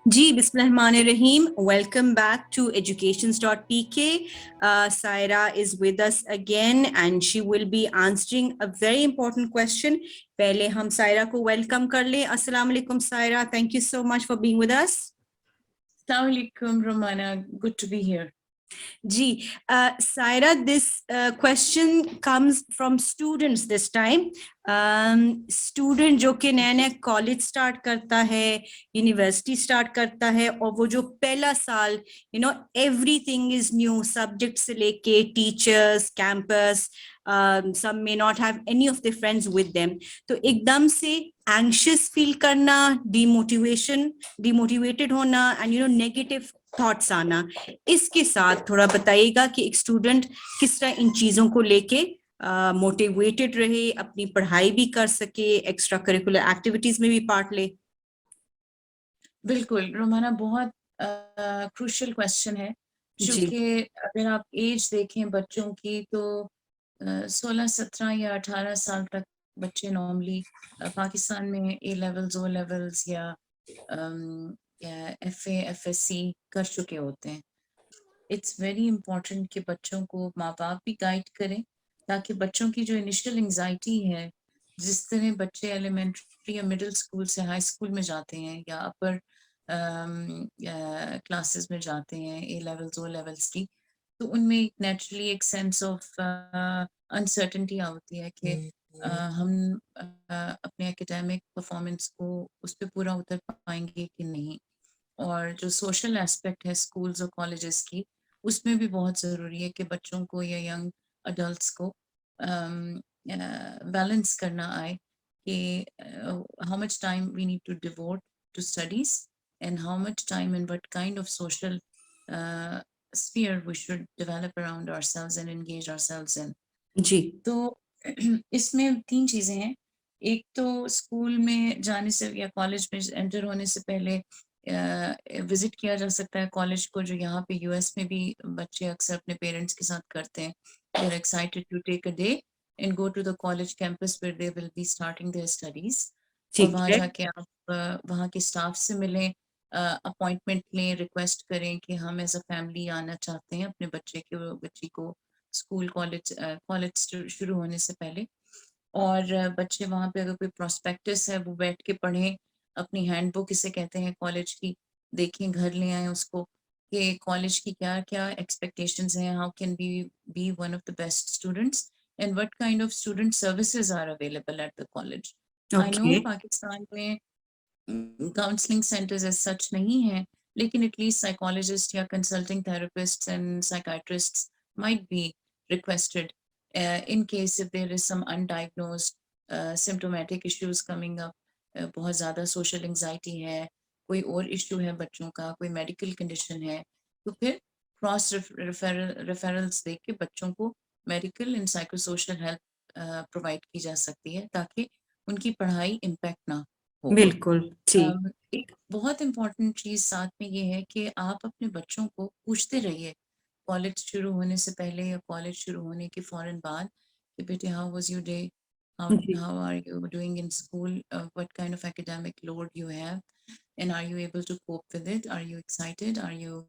Ji, Bismillahirrahmanirrahim. Welcome back to educations.pk. Saira is with us again and she will be answering a very important question. Pehle hum Saira ko welcome kar le. Assalamu alaikum Saira. Thank you so much for being with us. Assalamu alaikum Romana. Good to be here. Ji, Saira, this question comes from students this time. Student जो कि नया नया college start करता है, university start करता है, और वो जो पहला साल एवरीथिंग इज न्यू, सब्जेक्ट से लेके teachers, campus, some may not have any of their friends with them, तो एकदम से एंग्शियस फील करना, डिमोटिवेटेड होना एंड नेगेटिव थॉट्स आना, इसके साथ थोड़ा बताइएगा कि एक स्टूडेंट किस तरह इन चीजों को लेके मोटिवेटेड रहे, अपनी पढ़ाई भी कर सके, एक्स्ट्रा करिकुलर एक्टिविटीज में भी पार्ट ले। बिल्कुल रोमाना, बहुत क्रूशियल क्वेश्चन है, क्योंकि अगर आप एज देखें बच्चों की तो 16, 17 या 18 साल तक बच्चे नॉर्मली पाकिस्तान में ए लेवल्स, ओ लेवल्स या FA, FSC कर चुके होते हैं। इट्स वेरी इम्पोर्टेंट कि बच्चों को माँ बाप भी गाइड करें, ताकि बच्चों की जो इनिशियल एंजाइटी है, जिस तरह बच्चे एलिमेंट्री या मिडिल स्कूल से हाई स्कूल में जाते हैं या अपर क्लासेस में जाते हैं, ए लेवल्स, ओ लेवल्स की, तो उनमें एक नेचुरली एक सेंस ऑफ अनसर्टेनिटी होती है कि हम अपने एकेडमिक परफॉर्मेंस को उस पर पूरा उतर पाएंगे कि नहीं। और जो सोशल एस्पेक्ट है स्कूल्स और कॉलेजेस की, उसमें भी बहुत ज़रूरी है कि बच्चों को या यंग अडल्ट्स को बैलेंस करना आए कि how much time we need to devote to studies and how much time and what kind of social sphere we should develop around ourselves and engage ourselves in. जी, तो इसमें 3 चीज़ें हैं। एक तो स्कूल में जाने से या कॉलेज में एंटर होने से पहले विजिट किया जा सकता है कॉलेज को, जो यहाँ पे यूएस में भी बच्चे अक्सर अपने पेरेंट्स के साथ करते हैं। They are excited to take a day and go to the college campus where they will be starting their studies. और वहाँ जाके आप वहाँ के स्टाफ से मिलें, अपॉइंटमेंट लें, रिक्वेस्ट करें कि हम एज अ फैमिली आना चाहते हैं अपने बच्ची को स्कूल कॉलेज शुरू होने से पहले। और बच्चे वहाँ पे अगर कोई प्रोस्पेक्टस है वो बैठ के पढ़ें, अपनी हैंडबुक इसे कहते हैं कॉलेज की, देखें, घर ले आए उसको कि कॉलेज की क्या क्या एक्सपेक्टेशंस हैं, how can be one of the best students and what kind of student services are available at the college. I know Pakistan में काउंसलिंग सेंटर्स एज सच नहीं है, लेकिन एटलीस्ट साइकोलॉजिस्ट या consulting therapist and psychiatrists might be requested in case if there is some undiagnosed symptomatic issues coming up, बहुत ज़्यादा social anxiety है, कोई और issue है बच्चों का, कोई medical condition है, तो फिर cross referrals देख के बच्चों को medical and psychosocial help provide की जा सकती है, ताकि उनकी पढ़ाई impact ना हो। बिल्कुल ठीक। एक बहुत इम्पोर्टेंट चीज़ साथ में ये है कि आप अपने बच्चों को पूछते रहिए कॉलेज शुरू होने से पहले या कॉलेज शुरू होने के फौरन बाद कि बेटे how was your day, how are you doing in school, what kind of academic load you have and are you able to cope with it, are you excited, are you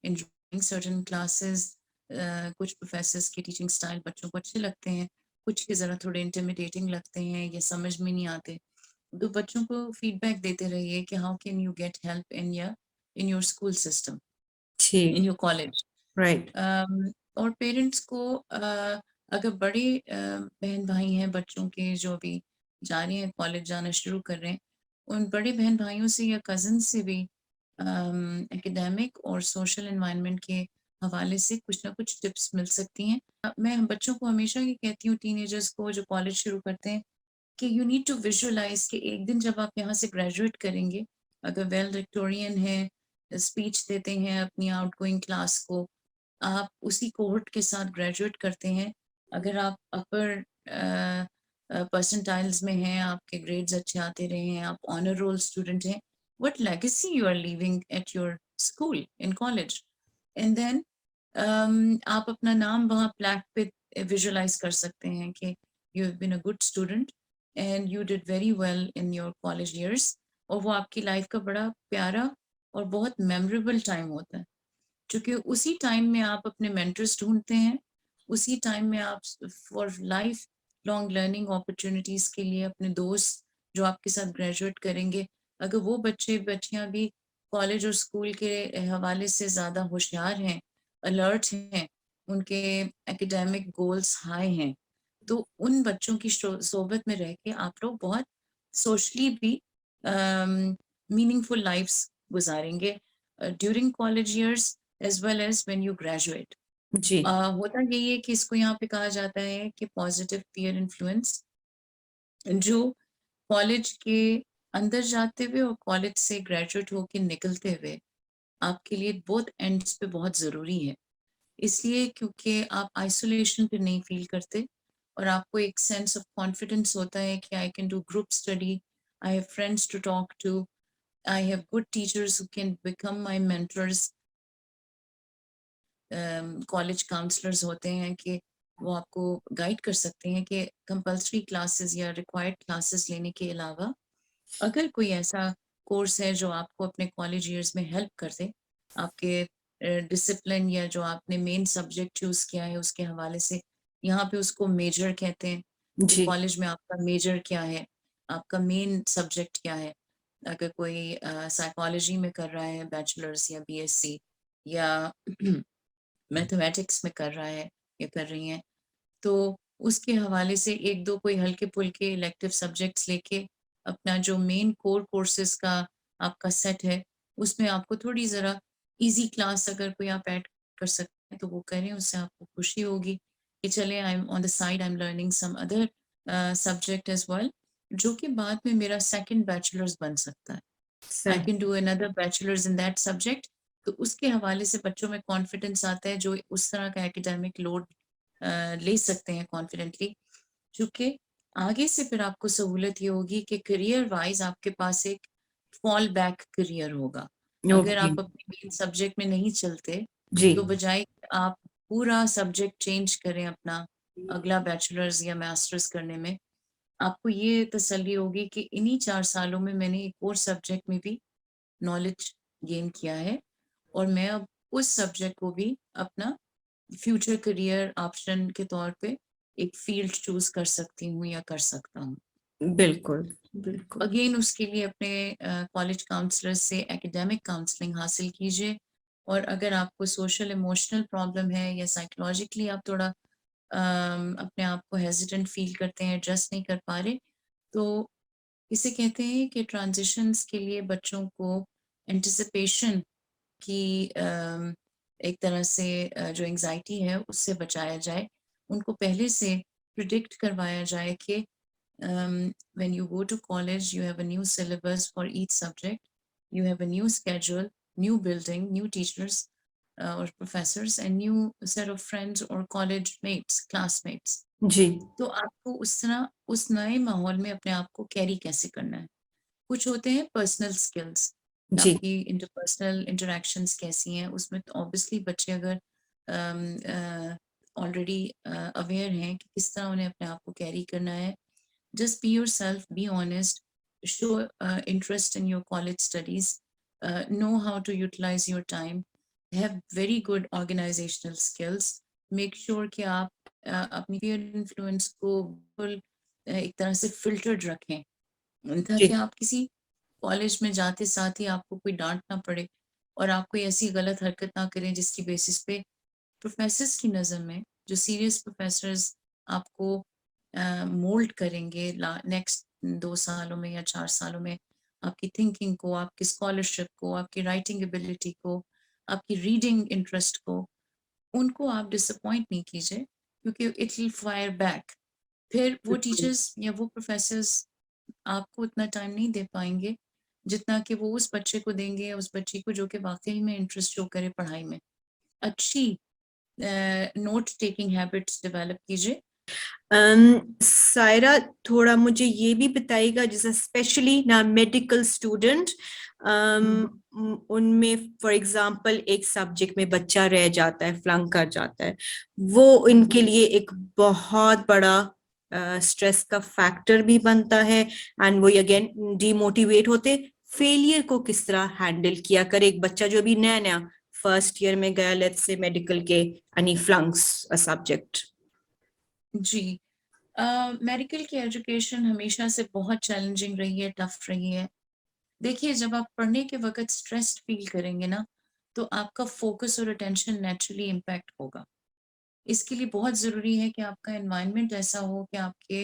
enjoying certain classes. कुछ professors के teaching style बच्चों को अच्छे लगते हैं, कुछ के ज़रा थोड़े इंटिमिडेटिंग लगते हैं या समझ में नहीं आते, तो बच्चों को फीडबैक देते रहिए कि how can you get help in your school system, in your college. Right. और पेरेंट्स को अगर बड़े बहन भाई हैं बच्चों के जो भी जा रहे हैं कॉलेज जाना शुरू कर रहे हैं, उन बड़े बहन भाइयों से या कज़न से भी एकेडमिक और सोशल एनवायरनमेंट के हवाले से कुछ ना कुछ टिप्स मिल सकती हैं। मैं बच्चों को हमेशा ये कहती हूँ, टीनेजर्स को जो कॉलेज शुरू करते हैं, कि यू नीड टू विजुअलाइज कि एक दिन जब आप यहाँ से ग्रेजुएट करेंगे, अगर वेल रिक्टोरियन है, स्पीच देते हैं अपनी आउटगोइंग क्लास को, आप उसी कोहॉर्ट के साथ ग्रेजुएट करते हैं, अगर आप अपर परसेंटाइल्स में हैं, आपके ग्रेड्स अच्छे आते रहे हैं, आप ऑनर रोल स्टूडेंट हैं, what legacy you are leaving at your school in college, and then आप अपना नाम वहाँ प्लैक पे विजुअलाइज कर सकते हैं कि you have been a good student and you did very well in your college years, और वो आपकी लाइफ का बड़ा प्यारा और बहुत मेमोरेबल टाइम होता है, क्योंकि उसी टाइम में आप अपने मेंटर्स ढूंढते हैं, उसी टाइम में आप for life long learning opportunities के लिए अपने दोस्त जो आपके साथ ग्रेजुएट करेंगे, अगर वो बच्चे बच्चियां भी कॉलेज और स्कूल के हवाले से ज़्यादा होशियार हैं, अलर्ट हैं, उनके एकेडमिक गोल्स हाई हैं, तो उन बच्चों की सोबत में रह के आप लोग बहुत सोशली भी मीनिंगफुल लाइफ्स गुजारेंगे during college years as well as when you graduate. जी होता यही है कि इसको यहाँ पे कहा जाता है कि पॉजिटिव पीयर इन्फ्लुएंस, जो कॉलेज के अंदर जाते हुए और कॉलेज से ग्रेजुएट होके निकलते हुए आपके लिए बोथ एंड्स पे बहुत ज़रूरी है। इसलिए क्योंकि आप आइसोलेशन पे नहीं फील करते और आपको एक सेंस ऑफ कॉन्फिडेंस होता है कि I can do group study, I have friends to talk to, I have good teachers who can become my mentors. College counsellors होते हैं कि वो आपको गाइड कर सकते हैं कि कंपल्सरी क्लासेस या रिक्वायर्ड क्लासेस लेने के अलावा अगर कोई ऐसा कोर्स है जो आपको अपने कॉलेज ईयर्स में हेल्प कर दे, आपके डिसिप्लिन या जो आपने मेन सब्जेक्ट चूज किया है उसके हवाले से, यहाँ पे उसको मेजर कहते हैं कि जी कॉलेज में आपका मेजर क्या है, आपका मेन सब्जेक्ट क्या है। अगर कोई साइकोलॉजी में कर रहा है बैचलर्स या बीएससी, या मैथमेटिक्स में कर रहा है या कर रही हैं, तो उसके हवाले से एक दो कोई हल्के फुल्के इलेक्टिव सब्जेक्ट्स लेके अपना जो मेन कोर कोर्सेज का आपका सेट है उसमें आपको थोड़ी ज़रा इजी क्लास अगर कोई आप ऐड कर सकते हैं तो वो करें, उससे आपको खुशी होगी कि चले I am on the side, I am learning some other subject as well, जो कि बाद में मेरा सेकंड बैचलर्स बन सकता है। आई सही can do another bachelors in that subject. तो उसके हवाले से बच्चों में कॉन्फिडेंस आता है, जो उस तरह का एकेडमिक लोड ले सकते हैं कॉन्फिडेंटली, क्योंकि आगे से फिर आपको सहूलत ये होगी कि करियर वाइज आपके पास एक फॉल बैक करियर होगा। अगर ओके आप अपने मेन सब्जेक्ट में नहीं चलते जी तो बजाय आप पूरा सब्जेक्ट चेंज करें अपना अगला बैचलर्स या मास्टर्स करने में, आपको ये तसल्ली होगी कि इन्हीं 4 सालों में मैंने एक और सब्जेक्ट में भी नॉलेज गेन किया है और मैं अब उस सब्जेक्ट को भी अपना फ्यूचर करियर ऑप्शन के तौर पे एक फील्ड चूज कर सकती हूँ या कर सकता हूँ। बिल्कुल बिल्कुल अगेन उसके लिए अपने कॉलेज काउंसलर से एकेडमिक काउंसलिंग हासिल कीजिए, और अगर आपको सोशल इमोशनल प्रॉब्लम है या साइकोलॉजिकली आप थोड़ा अपने आप को हेजिटेंट फील करते हैं, एडजस्ट नहीं कर पा रहे, तो इसे कहते हैं कि ट्रांजिशंस के लिए बच्चों को एंटिसिपेशन की एक तरह से जो एंजाइटी है उससे बचाया जाए, उनको पहले से प्रिडिक्ट करवाया जाए कि when you go to college you have a new syllabus for each subject, you have a new schedule, new building, new teachers or professors and new set of friends or college mates, classmates। जी तो आपको उस तरह उस नए माहौल में अपने आप को कैरी कैसे करना है। कुछ होते हैं पर्सनल स्किल्स, जी आपकी इंटरपर्सनल इंटरेक्शंस कैसी हैं, उसमें तो ऑब्वियसली बच्चे अगर ऑलरेडी अवेयर हैं कि किस तरह उन्हें अपने आप को कैरी करना है, just be yourself, be honest, show interest in your college studies, know how to utilize your time, have very good organizational skills, make sure कि आप अपनी peer influence को बिल्कुल एक तरह से filtered रखें, ताकि जी आप किसी कॉलेज में जाते साथ ही आपको कोई डांट ना पड़े और आप कोई ऐसी गलत हरकत ना करें जिसकी बेसिस पे प्रोफेसर्स की नज़र में, जो सीरियस प्रोफेसर्स आपको मोल्ड करेंगे नेक्स्ट 2 सालों में या 4 सालों में, आपकी थिंकिंग को, आपकी स्कॉलरशिप को, आपकी राइटिंग एबिलिटी को, आपकी रीडिंग इंटरेस्ट को, उनको आप डिसअपॉइंट नहीं कीजिए, क्योंकि इट विल फायर बैक। फिर वो बिल्कुल टीचर्स या वो प्रोफेसर्स आपको उतना टाइम नहीं दे पाएंगे जितना कि वो उस बच्चे को देंगे या उस बच्ची को जो कि वाकई में इंटरेस्ट शो करे पढ़ाई में। अच्छी नोट टेकिंग हैबिट्स डेवलप कीजिए। सायरा थोड़ा मुझे ये भी बताइएगा, जैसे स्पेशली ना मेडिकल स्टूडेंट उनमें फॉर एग्जांपल एक सब्जेक्ट में बच्चा रह जाता है, फ्लंक कर जाता है, वो इनके लिए एक बहुत बड़ा स्ट्रेस का फैक्टर भी बनता है, एंड वो अगेन डिमोटिवेट होते, फेलियर को किस तरह हैंडल किया करे एक बच्चा जो अभी नया नया फर्स्ट ईयर में गया, लेट्स से मेडिकल के, and he flunks a subject? जी, मेडिकल की एजुकेशन हमेशा से बहुत चैलेंजिंग रही है, टफ रही है। देखिए, जब आप पढ़ने के वक़्त स्ट्रेस्ड फ़ील करेंगे ना, तो आपका फ़ोकस और अटेंशन नेचुरली इम्पैक्ट होगा। इसके लिए बहुत ज़रूरी है कि आपका एनवायरनमेंट ऐसा हो कि आपके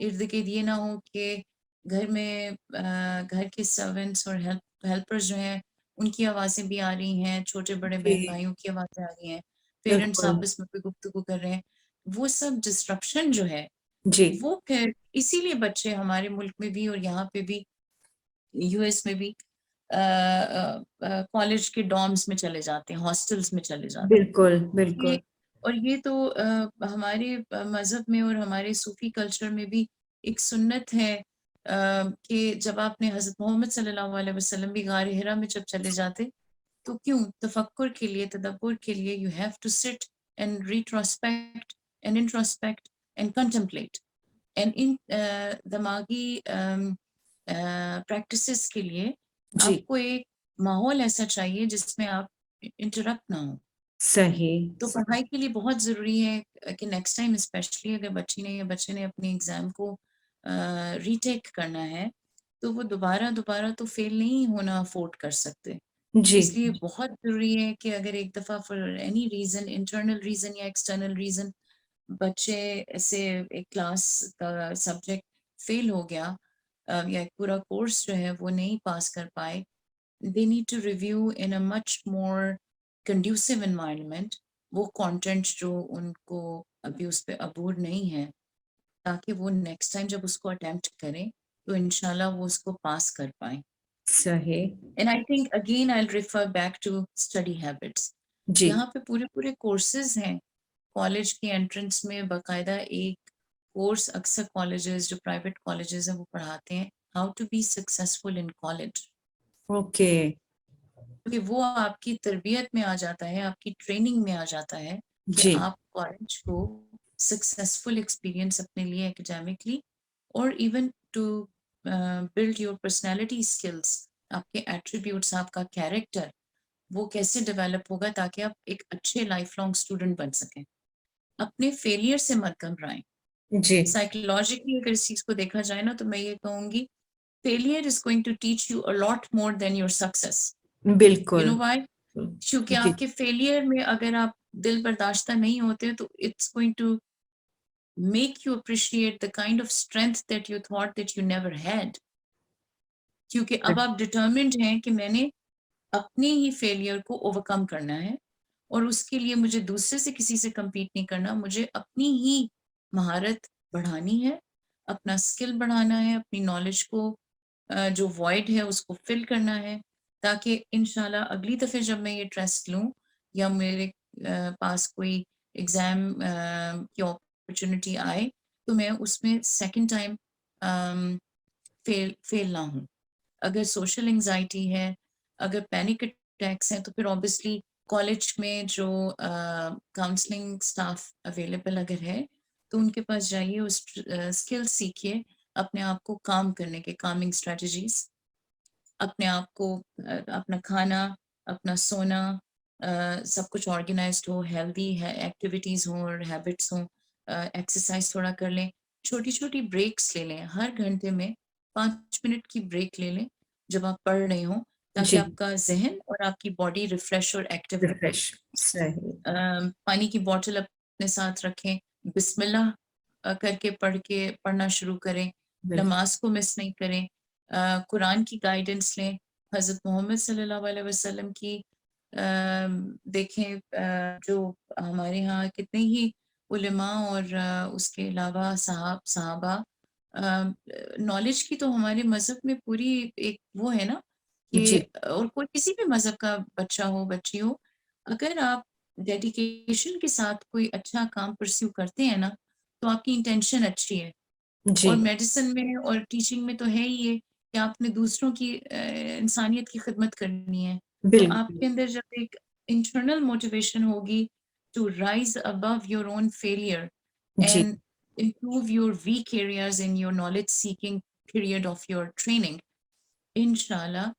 इर्द-गिर्द ये ना हो कि घर में घर के सर्वेंट्स और हेल्पर्स जो हैं, उनकी आवाज़ें भी आ रही हैं, छोटे-बड़े जी, बहन-भाइयों की आवाज़ें आ रही हैं, पेरेंट्स बिल्कुल। आपस में कोई गुफ्तगू कर रहे हैं। वो सब डिस्ट्रप्शन जो है, जी, वो फिर इसीलिए बच्चे हमारे मुल्क में भी और यहाँ पे भी, यूएस में भी कॉलेज के डॉर्म्स में चले जाते हैं, हॉस्टल्स में चले जाते हैं। बिल्कुल, ये बिल्कुल। और ये तो हमारे मज़हब में और हमारे सूफ़ी कल्चर में भी एक सुन्नत है कि जब आपने हज़रत मोहम्मद सल्लल्लाहु अलैहि वसल्लम भी गार हिरा में जब चले जाते, तो क्यों? तफक्कुर के लिए, तदब्बुर के लिए you have to sit and retrospect and introspect and contemplate and इन दिमागी प्रैक्टिसेस के लिए जी, आपको एक माहौल ऐसा चाहिए जिसमें आप इंटरप्ट ना हो। सही। तो पढ़ाई के लिए बहुत ज़रूरी है कि नेक्स्ट टाइम स्पेशली अगर बच्ची ने या बच्चे ने अपने एग्ज़ाम को रीटेक करना है, तो वो दोबारा तो फ़ेल नहीं होना अफ़ोर्ड कर सकते। जी, इसलिए बहुत ज़रूरी है कि अगर एक दफ़ा for any reason, internal reason या एक्सटर्नल रीज़न, बच्चे से एक क्लास का सब्जेक्ट फ़ेल हो गया या एक पूरा कोर्स जो है वो नहीं पास कर पाए, they need to review in a much more conducive environment वो कंटेंट जो उनको अभी उस पे अबूर नहीं है, ताकि वो नेक्स्ट टाइम जब उसको अटेम्प्ट करें तो इंशाल्लाह वो उसको पास कर पाए। सही। And I think again I refer back to study habits. जी, यहाँ पे पूरे पूरे कोर्सेज हैं कॉलेज की एंट्रेंस में, बाकायदा एक कोर्स अक्सर कॉलेजेस जो प्राइवेट कॉलेजेस हैं वो पढ़ाते हैं, how to be successful in college. Okay. क्योंकि वो आपकी तरबियत में आ जाता है, आपकी ट्रेनिंग में आ जाता है कि जी, आप कॉलेज को सक्सेसफुल एक्सपीरियंस अपने लिए एकेडमिकली और even to build your personality skills, आपके एट्रीब्यूट्स, आपका कैरेक्टर वो कैसे डेवलप होगा ताकि आप एक अच्छे लाइफ लॉन्ग स्टूडेंट बन सकें। अपने फेलियर से मत घबराएं। जी, साइकोलॉजिकली अगर इस चीज को देखा जाए ना, तो मैं ये कहूंगी failure is going to teach you a lot more than your success. You बिल्कुल। No why? क्योंकि जी, आपके फेलियर में अगर आप दिल बर्दाश्ता नहीं होते तो it's going to make you appreciate the kind of strength that you thought that you never had. क्योंकि अब आप डिटर्मिन्ड हैं कि मैंने अपने ही फेलियर को ओवरकम करना है और उसके लिए मुझे दूसरे से किसी से compete नहीं करना, मुझे अपनी ही महारत बढ़ानी है, अपना स्किल बढ़ाना है, अपनी नॉलेज को जो वॉइड है उसको फिल करना है, ताकि इंशाल्लाह अगली दफ़े जब मैं ये टेस्ट लूँ या मेरे पास कोई एग्ज़ाम की अपॉर्चुनिटी आए, तो मैं उसमें सेकंड टाइम फेल ना हूँ। अगर सोशल एंग्जाइटी है, अगर पैनिक अटैक्स हैं, तो फिर ऑब्वियसली कॉलेज में जो काउंसलिंग स्टाफ अवेलेबल अगर है, तो उनके पास जाइए, उस स्किल्स सीखिए, अपने आप को काम करने के कामिंग स्ट्रेटजीज, अपने आप को अपना खाना, अपना सोना, सब कुछ ऑर्गेनाइज्ड हो, हेल्दी है, एक्टिविटीज़ हों और हैबिट्स हों, एक्सरसाइज थोड़ा कर लें, छोटी-छोटी ब्रेक्स ले लें, हर घंटे में 5 मिनट की ब्रेक ले लें, जब आप पढ़ रहे हों, ताकि जी, आपका ज़हन और आपकी बॉडी रिफ्रेश और एक्टिव रहे। रिफ्रेश। सही। पानी की बॉटल अपने साथ रखें, बिस्मिल्लाह करके पढ़ना शुरू करें, बिल्कुल। नमाज को मिस नहीं करें, कुरान की गाइडेंस लें, हज़रत मोहम्मद सल्लल्लाहु अलैहि वसल्लम की देखें, जो हमारे यहाँ कितने ही उलेमा और उसके अलावा सहाबा, नॉलेज की तो हमारे मज़हब में पूरी एक वो है ना कि, जी, और कोई किसी भी मज़हब का बच्चा हो, बच्ची हो, अगर आप डेडिकेशन के साथ कोई अच्छा काम परस्यू करते हैं ना, तो आपकी इंटेंशन अच्छी है। जी, और मेडिसिन में और टीचिंग में तो है ही ये कि आपने दूसरों की इंसानियत की खिदमत करनी है। तो बिल्कुल। आपके अंदर जब एक इंटरनल मोटिवेशन होगी to rise above your own failure जी, and improve your weak areas in your knowledge seeking period of your training, इंशाल्लाह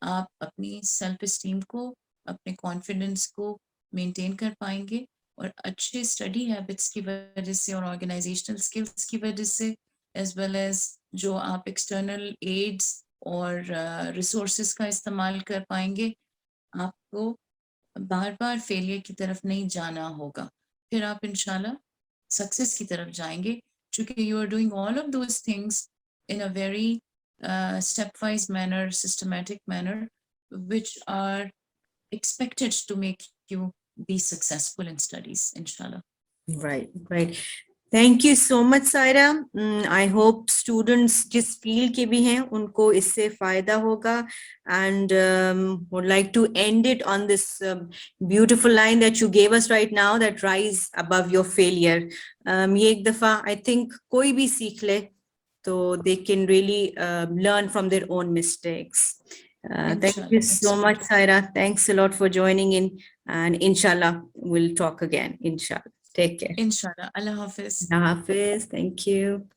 आप अपनी सेल्फ एस्टीम को, अपने कॉन्फिडेंस को मेंटेन कर पाएंगे और अच्छे स्टडी हैबिट्स की वजह से और ऑर्गेनाइजेशनल स्किल्स की वजह से, एज वेल एज जो आप एक्सटर्नल एड्स और रिसोर्सेज का इस्तेमाल कर पाएंगे, आपको बार बार फेलियर की तरफ नहीं जाना होगा, फिर आप इंशाल्लाह सक्सेस की तरफ जाएंगे, क्योंकि you are doing all of those things in a very stepwise manner, systematic manner, which are expected to make you be successful in studies, inshallah. Right. Thank you so much, Saira. I hope students जिस field के भी हैं उनको इससे फायदा होगा, and would like to end it on this beautiful line that you gave us right now, that rise above your failure. ये एक दफा I think कोई भी सीख ले तो they can really learn from their own mistakes. Thank you Inshallah, so that's much, Saira. Thanks a lot for joining in, and inshallah we'll talk again. Inshallah. Take care. Inshallah. Allah Hafiz. Allah Hafiz. Thank you.